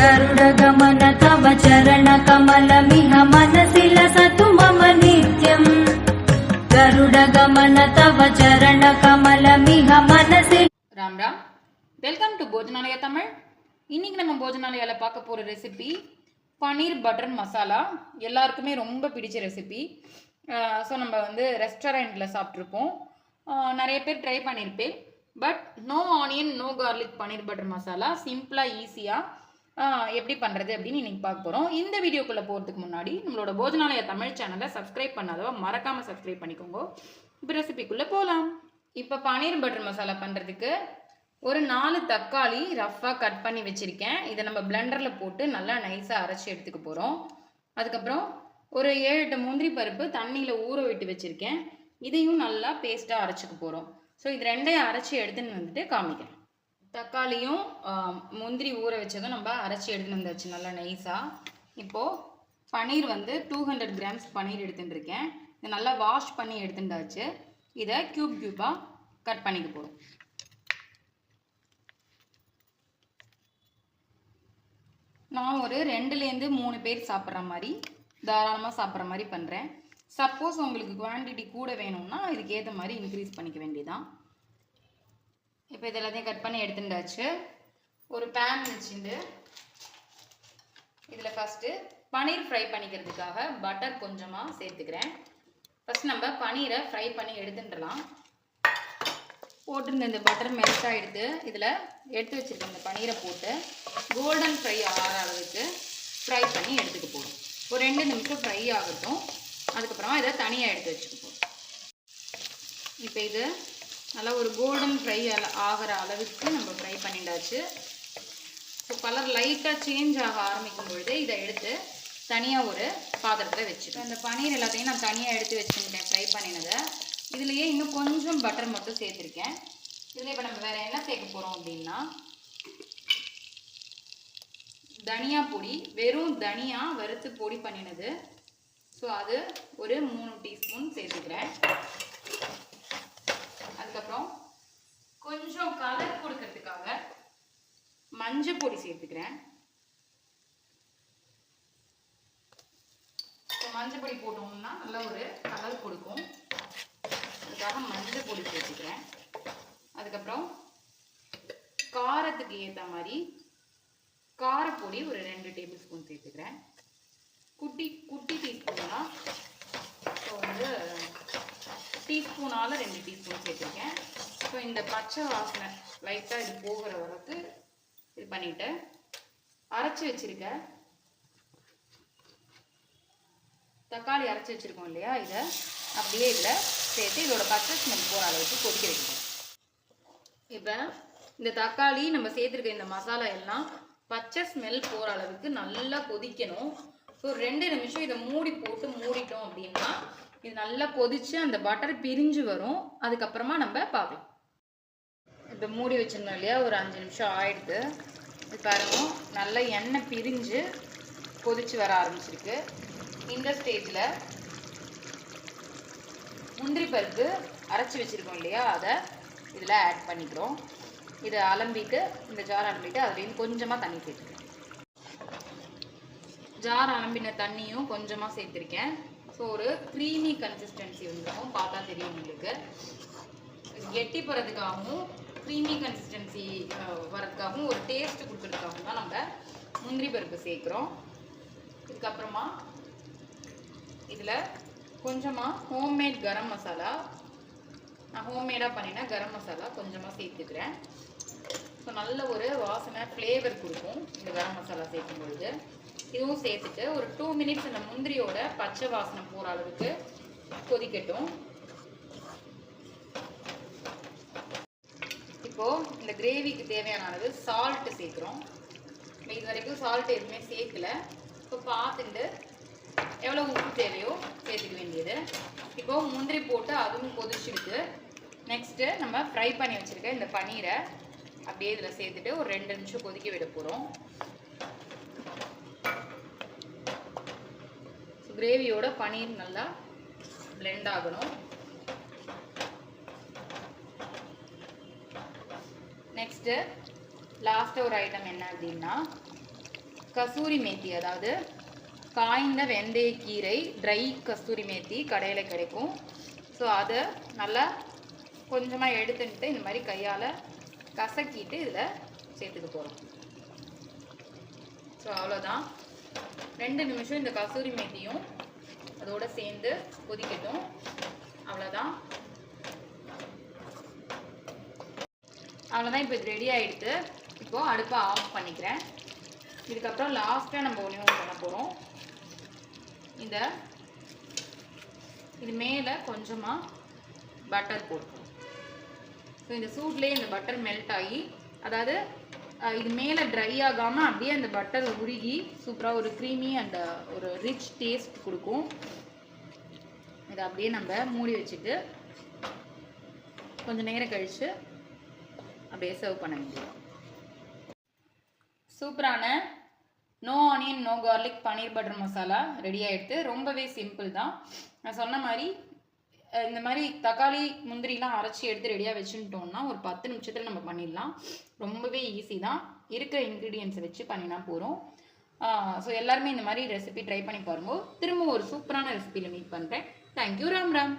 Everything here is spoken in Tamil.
गरुडगमन तव चरणकमलमिह मनसि लसतु मम नित्यम् गरुडगमन तव चरणकमलमिह मनसि राम राम வெல்கம் டு போஜனாலயா தமிழ். இன்னைக்கு நம்ம போஜனாலயால பார்க்க போற ரெசிபி பன்னீர் பட்டர் மசாலா. எல்லாருக்குமே ரொம்ப பிடிச்ச ரெசிபி. ஸோ நம்ம ரெஸ்டாரண்ட்டில் சாப்பிட்ருப்போம், நிறைய பேர் ட்ரை பண்ணியிருப்பேன். But no onion no garlic paneer butter masala சிம்பிளாக ஈஸியாக எப்படி பண்ணுறது அப்படின்னு இன்னைக்கு பார்க்க போகிறோம். இந்த வீடியோக்குள்ளே போகிறதுக்கு முன்னாடி நம்மளோட போஜனாலயா தமிழ் சேனலை சப்ஸ்கிரைப் பண்ணாதவா மறக்காமல் சப்ஸ்கிரைப் பண்ணிக்கோங்க. இப்போ ரெசிபிக்குள்ளே போகலாம். இப்போ பன்னீர் பட்டர் மசாலா பண்ணுறதுக்கு ஒரு 4 தக்காளி ரஃப்பாக கட் பண்ணி வச்சுருக்கேன். இதை நம்ம பிளெண்டரில் போட்டு நல்லா நைஸாக அரைச்சி எடுத்துக்க போகிறோம். அதுக்கப்புறம் ஒரு 7-8 முந்திரி பருப்பு தண்ணியில் ஊற விட்டு வச்சுருக்கேன். இதையும் நல்லா பேஸ்ட்டாக அரைச்சிக்க போகிறோம். ஸோ இது ரெண்டையும் அரைச்சி எடுத்துன்னு காமிக்கிறேன். தக்காளியும் முந்திரி ஊற வச்சதும் நம்ம அரைச்சி எடுத்துன்னு வந்தாச்சு நல்லா நைஸாக. இப்போது பன்னீர் 200 கிராம்ஸ் பன்னீர் எடுத்துகிட்டு இருக்கேன். இதை நல்லா வாஷ் பண்ணி எடுத்துட்டாச்சு. இதை க்யூபாக கட் பண்ணிக்க போகிறோம். நான் ஒரு 2-3 பேர் சாப்பிட்ற மாதிரி தாராளமாக சாப்பிட்ற மாதிரி பண்ணுறேன். சப்போஸ் உங்களுக்கு குவான்டிட்டி கூட வேணும்னா இதுக்கு ஏற்ற மாதிரி இன்க்ரீஸ் பண்ணிக்க வேண்டியதான். இப்போ இது எல்லாத்தையும் கட் பண்ணி எடுத்துட்டாச்சு. ஒரு பேன் வச்சுட்டு இதில் ஃபஸ்ட்டு பன்னீர் ஃப்ரை பண்ணிக்கிறதுக்காக பட்டர் கொஞ்சமாக சேர்த்துக்கிறேன். ஃபஸ்ட் நம்ம பன்னீரை ஃப்ரை பண்ணி எடுத்துட்டுலாம். போட்டு இந்த பட்டர் மெல்ட் ஆகிடுது. இதில் எடுத்து வச்சுருக்கேன் இந்த பன்னீரை போட்டு கோல்டன் ஃப்ரை ஆகிற அளவுக்கு ஃப்ரை பண்ணி எடுத்துக்க போகிறோம். ஒரு 2 நிமிஷம் ஃப்ரை ஆகட்டும். அதுக்கப்புறமா இதை தனியாக எடுத்து வச்சுக்க போகிறோம். இப்போ இது நல்லா ஒரு கோல்டன் ஃப்ரை ஆகிற அளவுக்கு நம்ம ஃப்ரை பண்ணிட்டாச்சு. ஸோ கலர் லைட்டாக சேஞ்ச் ஆக ஆரம்பிக்கும் பொழுது இதை எடுத்து தனியாக ஒரு பாத்திரத்தில் வச்சுட்டேன். இந்த பன்னீர் எல்லாத்தையும் நான் தனியாக எடுத்து வச்சுருக்கேன் ஃப்ரை பண்ணினதை. இதுலேயே இன்னும் கொஞ்சம் பட்டர் மட்டும் சேர்த்துருக்கேன். இதில் இப்போ நம்ம வேறு என்ன சேர்க்க போகிறோம் அப்படின்னா தனியா பொடி, வெறும் தனியா வறுத்து பொடி பண்ணினது. ஸோ அது ஒரு 3 டீஸ்பூன் சேர்த்துக்கிறேன். அதுக்கப்புறம் கொஞ்சம் கலர் கொடுக்கறதுக்காக மஞ்சள் பொடி சேர்த்துக்கிறேன். மஞ்சள் பொடி போட்டோம்னா நல்ல ஒரு கலர் கொடுக்கும். அதுக்காக மஞ்சள் பொடி சேர்த்துக்கிறேன். அதுக்கப்புறம் காரத்துக்கு ஏற்ற மாதிரி காரப்பொடி ஒரு 2 டேபிள் ஸ்பூன் சேர்த்துக்கிறேன். குட்டி டீஸ்பூனா ஸோ டீஸ்பூனால் 2 டீஸ்பூன் சேர்த்துருக்கேன். ஸோ இந்த பச்சை வாசனை லைட்டாக இது போகிற வரைக்கும் இது பண்ணிவிட்டு அரைச்சி வச்சுருக்க தக்காளி அரைச்சி வச்சுருக்கோம் இல்லையா, இதை அப்படியே இதில் சேர்த்து இதோட பச்சை ஸ்மெல் போகிற அளவுக்கு கொதிக்க வைக்கணும். இப்போ இந்த தக்காளி நம்ம சேர்த்துருக்க இந்த மசாலா எல்லாம் பச்சை ஸ்மெல் போகிற அளவுக்கு நல்லா கொதிக்கணும். ஸோ 2 நிமிஷம் இதை மூடி போட்டு மூடிட்டோம் அப்படின்னா இது நல்லா கொதித்து அந்த பட்டர் பிரிஞ்சு வரும். அதுக்கப்புறமா நம்ம பார்க்கலாம். இப்போ மூடி வச்சுருந்தோம் இல்லையா, ஒரு 5 நிமிஷம் ஆயிடுது. இது பாருங்க நல்லா எண்ணெய் பிரிஞ்சு கொதிச்சு வர ஆரம்பிச்சிருக்கு. இந்த ஸ்டேஜில் முந்திரி பருப்பு அரைச்சி வச்சுருக்கோம் இல்லையா, அதை இதில் ஆட் பண்ணிக்கிறோம். இதை அலம்பிட்டு இந்த ஜார் அலம்பிட்டு அதுலேயும் கொஞ்சமாக தண்ணி சேர்த்துக்கிறேன். ஜார் அலம்பின தண்ணியும் கொஞ்சமாக சேர்த்துருக்கேன். ஸோ ஒரு க்ரீமி கன்சிஸ்டன்சி வந்துடும், பார்த்தா தெரியும் உங்களுக்கு. கெட்டி போகிறதுக்காகவும் க்ரீமி கன்சிஸ்டன்சி வரதுக்காகவும் ஒரு டேஸ்ட்டு கொடுக்குறதுக்காகவும் தான் நம்ம முந்திரி பருப்பு சேர்க்குறோம். இதுக்கப்புறமா இதில் கொஞ்சமாக ஹோம்மேட் கரம் மசாலா, நான் ஹோம்மேடாக பண்ணினா கரம் மசாலா கொஞ்சமாக சேர்த்துக்கிறேன். ஸோ நல்ல ஒரு வாசனை ஃப்ளேவர் கொடுக்கும் இந்த கரம் மசாலா சேர்க்கும் பொழுது. இதுவும் சேர்த்துட்டு ஒரு 2 மினிட்ஸ் இந்த முந்திரியோட பச்சை வாசனை போகிற அளவுக்கு கொதிக்கட்டும். இப்போது இந்த கிரேவிக்கு தேவையான அளவு சால்ட்டு சேர்க்குறோம். இது வரைக்கும் சால்ட் எதுவுமே சேர்க்கல. இப்போ பார்த்துட்டு எவ்வளோ உப்பு தேவையோ சேர்த்துக்க வேண்டியது. இப்போது முந்திரி போட்டு அதுவும் கொதிச்சுடுது. நெக்ஸ்ட்டு நம்ம ஃப்ரை பண்ணி வச்சுருக்க இந்த பன்னீரை அப்படியே இதில் சேர்த்துட்டு ஒரு 2 நிமிஷம் கொதிக்க விட போகிறோம். கிரேவியோட பன்னீர் நல்லா பிளெண்ட் ஆகணும். நெக்ஸ்ட்டு லாஸ்ட்டாக ஒரு ஐட்டம் என்ன அப்படின்னா கசூரி மேத்தி, அதாவது காய்ந்த வெந்தயக்கீரை, ட்ரை கஸ்தூரி மேத்தி கடையில் கிடைக்கும். ஸோ அதை நல்லா கொஞ்சமாக எடுத்துட்டு இந்த மாதிரி கையால் கசக்கிட்டு இதில் சேர்த்துக்க போகிறோம். ஸோ அவ்வளோதான். 2 நிமிஷம் இந்த கசூரி மேத்தியும் அதோட சேர்ந்து கொதிக்கட்டும். அவ்வளோதான். இப்போ இது ரெடி ஆகிடுது. இப்போது அடுப்பை ஆஃப் பண்ணிக்கிறேன். இதுக்கப்புறம் லாஸ்ட்டாக நம்ம ஒன்று பண்ண போகிறோம். இது மேலே கொஞ்சமாக பட்டர் போட்டுக்கணும். ஸோ இந்த சூட்லேயே இந்த பட்டர் மெல்ட் ஆகி, அதாவது இது மேலே ட்ரை ஆகாமல் அப்படியே அந்த பட்டர் உருகி சூப்பராக ஒரு க்ரீமி அண்ட் ஒரு ரிச் டேஸ்ட் கொடுக்கும். இதை அப்படியே நம்ம மூடி வச்சுட்டு கொஞ்சம் நேரம் கழித்து அப்படியே சர்வ் பண்ண வேண்டியது. சூப்பரான no onion no garlic paneer butter masala ready ஆகிடுது. ரொம்பவே சிம்பிள் தான். நான் சொன்ன மாதிரி இந்த மாதிரி தக்காளி முந்திரிலாம் அரைச்சி எடுத்து ரெடியாக வச்சுட்டோம்னா ஒரு 10 நிமிஷத்தில் நம்ம பண்ணிடலாம். ரொம்பவே ஈஸி தான். இருக்கிற இன்க்ரீடியன்ஸை வச்சு பண்ணினா போகிறோம். ஸோ எல்லாருமே இந்த மாதிரி ரெசிபி ட்ரை பண்ணி பாருங்க. திரும்ப ஒரு சூப்பரான ரெசிபியில் மீட் பண்ணுறேன். தேங்க்யூ. ராம் ராம்.